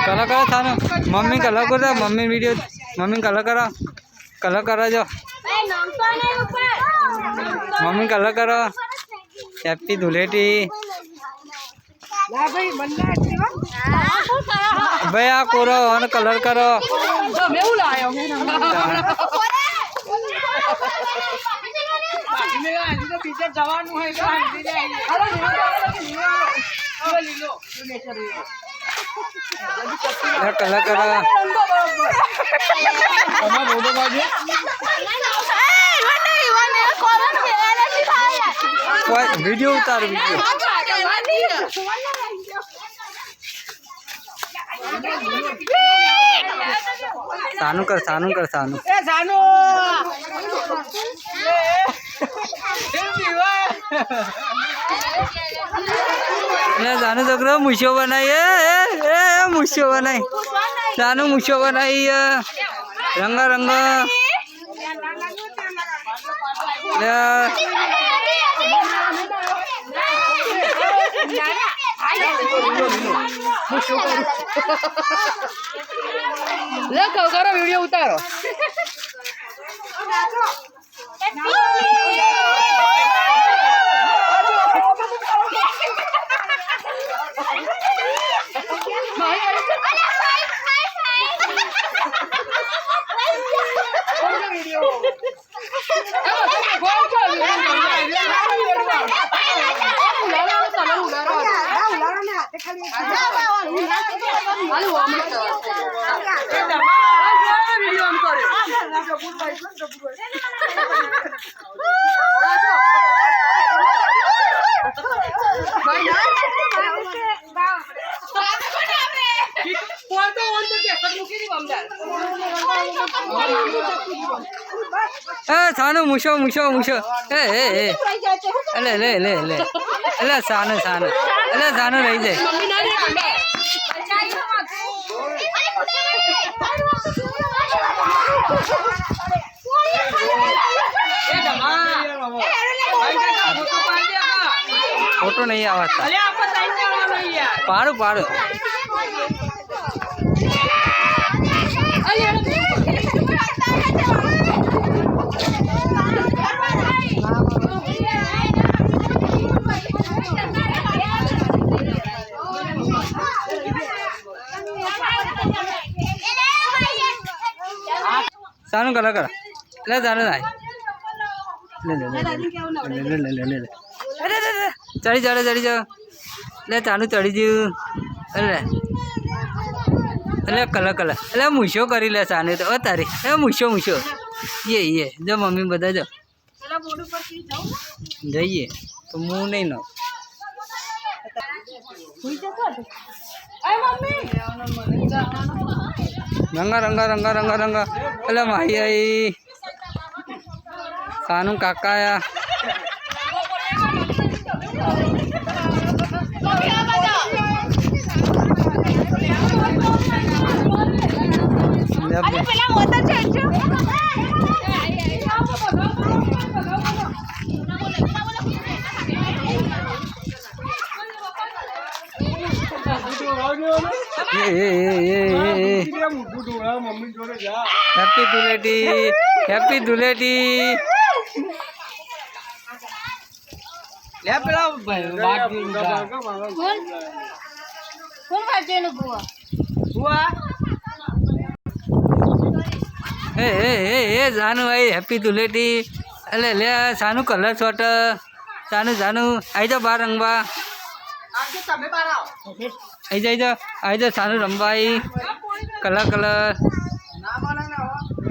colour करो थाने mummy colour करो mummy video mummy colour करो जो मम्मी कलर करो हैप्पी धुलेटी भाई आ करो और कलर करो कलर करो वीडियो उतार वीडियो सानू कर सानू जानू जगह मुशो बनाई मुशो बनाई जानू मुशो बनाई रंगा रंगा करो वीडियो उतारो सानू मुशो मुशो मुशो ले ले ले ले अरे सानू सानू अरे सानू रही जाए फोटो नहीं आवता पाड़ू पाड़ू सानू कलर कर ले जाने ना ले ले ले ले ले ले चढ़ी जाओ ले चालू चढ़ी जू अरे अरे कलर कलर अरे मुशो करी ले साने तो तारी अरे मुशो मुशो ये जो मम्मी बता जो जाइए तो मुँह नहीं ना रंगा रंगा रंगा रंगा रंगा अरे माही आई सानू काका आया हैप्पी धुलेटी हैप्पी धुलेटी ले पेला बात कौन खाते लो बुआ बुआ ए जानू भाई हैप्पी धुलेटी अरे ले सानू कलर शॉट सानू जानू आई जाओ बार रंगबा आई जा सानू रंबाई कलर कलर